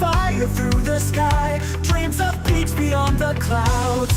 fire through the sky, dreams of peaks beyond the clouds.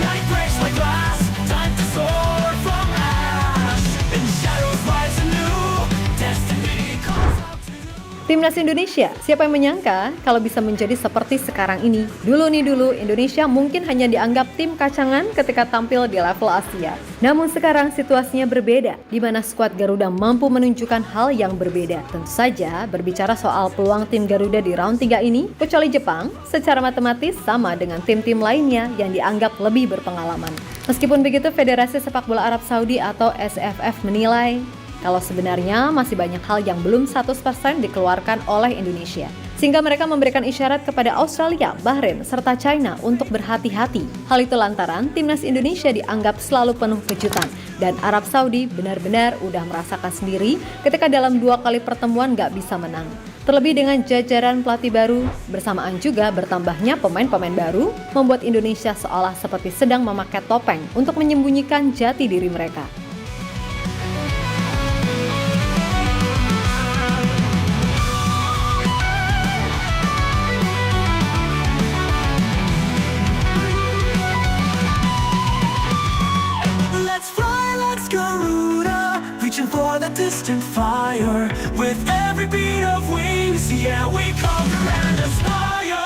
Night breaks like glass, time to soar from ash, and shadows rise anew, destiny calls out to you. Timnas Indonesia, siapa yang menyangka kalau bisa menjadi seperti sekarang ini? Dulu Indonesia mungkin hanya dianggap tim kacangan ketika tampil di level Asia. Namun sekarang situasinya berbeda, di mana skuad Garuda mampu menunjukkan hal yang berbeda. Tentu saja, berbicara soal peluang tim Garuda di round 3 ini, kecuali Jepang, secara matematis sama dengan tim-tim lainnya yang dianggap lebih berpengalaman. Meskipun begitu, Federasi Sepak Bola Arab Saudi atau SFF menilai kalau sebenarnya masih banyak hal yang belum 100% dikeluarkan oleh Indonesia. Sehingga mereka memberikan isyarat kepada Australia, Bahrain, serta China untuk berhati-hati. Hal itu lantaran timnas Indonesia dianggap selalu penuh kejutan. Dan Arab Saudi benar-benar udah merasakan sendiri ketika dalam 2 kali pertemuan gak bisa menang. Terlebih dengan jajaran pelatih baru, bersamaan juga bertambahnya pemain-pemain baru, membuat Indonesia seolah seperti sedang memakai topeng untuk menyembunyikan jati diri mereka. Garuda, reaching for the distant fire. With every beat of wings, yeah, we conquer and aspire.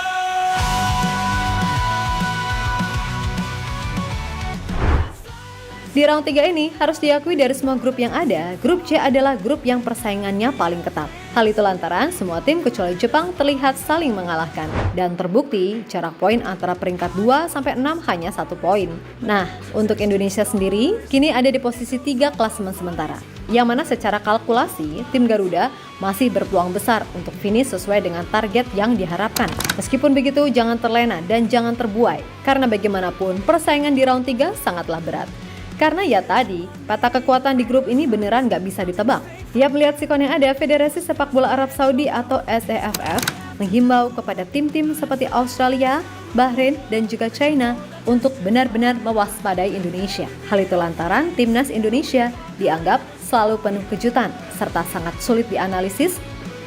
Di round 3 ini harus diakui dari semua grup yang ada, grup C adalah grup yang persaingannya paling ketat. Hal itu lantaran semua tim kecuali Jepang terlihat saling mengalahkan. Dan terbukti jarak poin antara peringkat 2 sampai 6 hanya 1 poin. Nah, untuk Indonesia sendiri, kini ada di posisi 3 klasemen sementara. Yang mana secara kalkulasi, tim Garuda masih berpeluang besar untuk finish sesuai dengan target yang diharapkan. Meskipun begitu, jangan terlena dan jangan terbuai. Karena bagaimanapun, persaingan di round 3 sangatlah berat. Karena ya tadi, peta kekuatan di grup ini beneran gak bisa ditebak. Tiap melihat sikon yang ada, Federasi Sepak Bola Arab Saudi atau SEFF menghimbau kepada tim-tim seperti Australia, Bahrain, dan juga China untuk benar-benar mewaspadai Indonesia. Hal itu lantaran timnas Indonesia dianggap selalu penuh kejutan, serta sangat sulit dianalisis.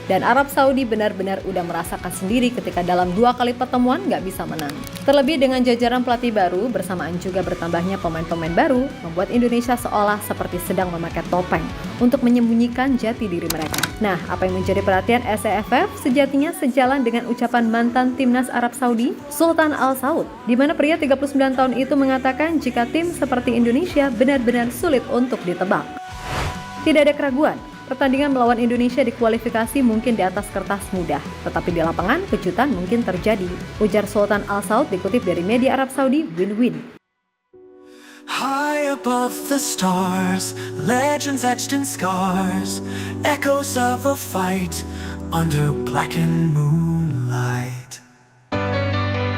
Dan Arab Saudi benar-benar udah merasakan sendiri ketika dalam 2 kali pertemuan gak bisa menang. Terlebih dengan jajaran pelatih baru bersamaan juga bertambahnya pemain-pemain baru, membuat Indonesia seolah seperti sedang memakai topeng untuk menyembunyikan jati diri mereka. Nah, apa yang menjadi perhatian SEFF sejatinya sejalan dengan ucapan mantan timnas Arab Saudi, Sultan Al Saud, di mana pria 39 tahun itu mengatakan jika tim seperti Indonesia benar-benar sulit untuk ditebak. Tidak ada keraguan, pertandingan melawan Indonesia di kualifikasi mungkin di atas kertas mudah, tetapi di lapangan kejutan mungkin terjadi. Ujar Sultan Al Saud dikutip dari media Arab Saudi, win-win. High above the stars, legends etched in scars, echoes of a fight under blackened moonlight.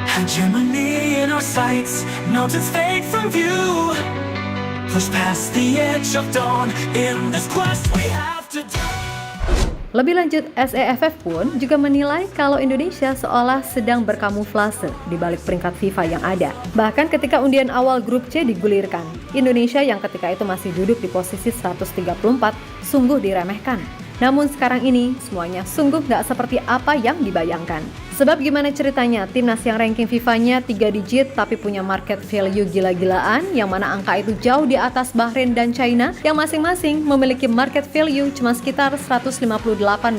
Hegemony in our sights, mountains fade from view. Push past the edge of dawn, in this quest we have to do. Lebih lanjut, SEFF pun juga menilai kalau Indonesia seolah sedang berkamuflase di balik peringkat FIFA yang ada. Bahkan ketika undian awal grup C digulirkan, Indonesia yang ketika itu masih duduk di posisi 134 sungguh diremehkan. Namun sekarang ini semuanya sungguh gak seperti apa yang dibayangkan. Sebab gimana ceritanya timnas yang ranking FIFA-nya 3 digit tapi punya market value gila-gilaan, yang mana angka itu jauh di atas Bahrain dan China yang masing-masing memiliki market value cuma sekitar 158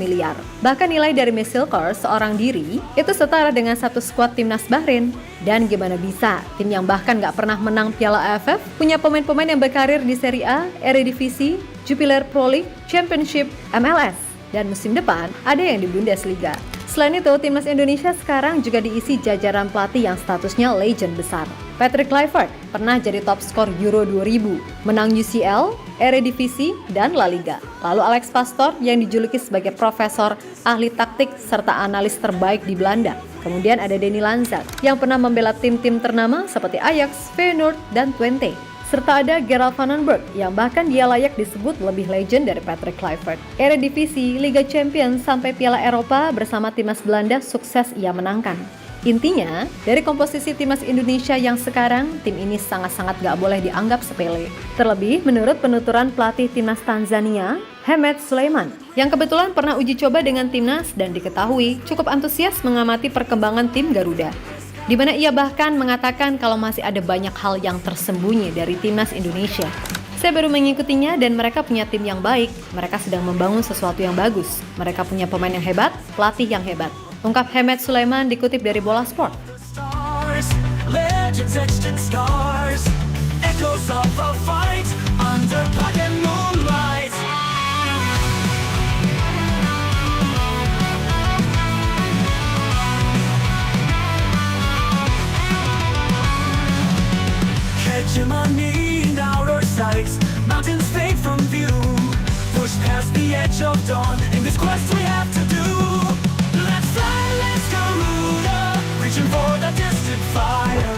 miliar. Bahkan nilai dari Misilkor seorang diri itu setara dengan satu skuad timnas Bahrain. Dan gimana bisa tim yang bahkan gak pernah menang Piala AFF punya pemain-pemain yang berkarir di Serie A, Eredivisie, Jupiler Pro League, Championship, MLS, dan musim depan ada yang di Bundesliga. Selain itu, timnas Indonesia sekarang juga diisi jajaran pelatih yang statusnya legend besar. Patrick Kluivert pernah jadi top skor Euro 2000, menang UCL, Eredivisie, dan La Liga. Lalu Alex Pastoor yang dijuluki sebagai profesor, ahli taktik, serta analis terbaik di Belanda. Kemudian ada Denny Lanzat yang pernah membela tim-tim ternama seperti Ajax, Feyenoord, dan Twente. Serta ada Gerald van den Berg yang bahkan dia layak disebut lebih legend dari Patrick Kluivert. Eredivisie, Liga Champions, sampai Piala Eropa bersama timnas Belanda sukses ia menangkan. Intinya, dari komposisi timnas Indonesia yang sekarang, tim ini sangat-sangat gak boleh dianggap sepele. Terlebih menurut penuturan pelatih timnas Tanzania, Hemed Suleiman, yang kebetulan pernah uji coba dengan timnas dan diketahui cukup antusias mengamati perkembangan tim Garuda. Di mana ia bahkan mengatakan kalau masih ada banyak hal yang tersembunyi dari timnas Indonesia. Saya baru mengikutinya dan mereka punya tim yang baik. Mereka sedang membangun sesuatu yang bagus. Mereka punya pemain yang hebat, pelatih yang hebat. Ungkap Hemed Sulaiman dikutip dari Bola Sport. Stars, legends etched in scars, echoes of a fight under black and moonlight. Hegemony in outer sights, mountains fade from view. Push past the edge of dawn, in this quest we have to do. Let's fly, let's Garuda, reaching for the distant fire.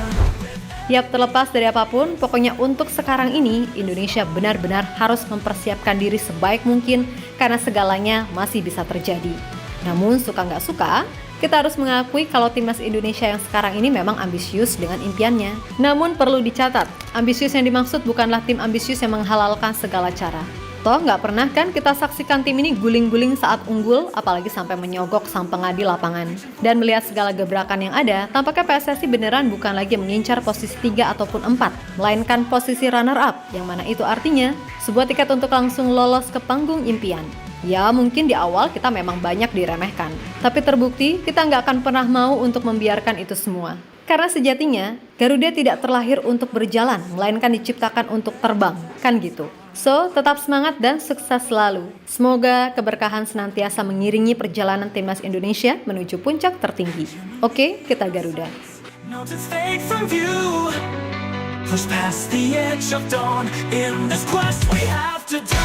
Yap, terlepas dari apapun, pokoknya untuk sekarang ini, Indonesia benar-benar harus mempersiapkan diri sebaik mungkin karena segalanya masih bisa terjadi. Namun, suka nggak suka, kita harus mengakui kalau timnas Indonesia yang sekarang ini memang ambisius dengan impiannya. Namun perlu dicatat, ambisius yang dimaksud bukanlah tim ambisius yang menghalalkan segala cara. Toh nggak pernah kan kita saksikan tim ini guling-guling saat unggul, apalagi sampai menyogok sang pengadil lapangan. Dan melihat segala gebrakan yang ada, tampaknya PSSI beneran bukan lagi mengincar posisi 3 ataupun 4, melainkan posisi runner-up, yang mana itu artinya sebuah tiket untuk langsung lolos ke panggung impian. Ya mungkin di awal kita memang banyak diremehkan, tapi terbukti kita nggak akan pernah mau untuk membiarkan itu semua. Karena sejatinya, Garuda tidak terlahir untuk berjalan, melainkan diciptakan untuk terbang, kan gitu. So, tetap semangat dan sukses selalu. Semoga keberkahan senantiasa mengiringi perjalanan timnas Indonesia menuju puncak tertinggi. Oke, kita Garuda. Mountains fade from view. Push past the edge of dawn. In this quest we have to do.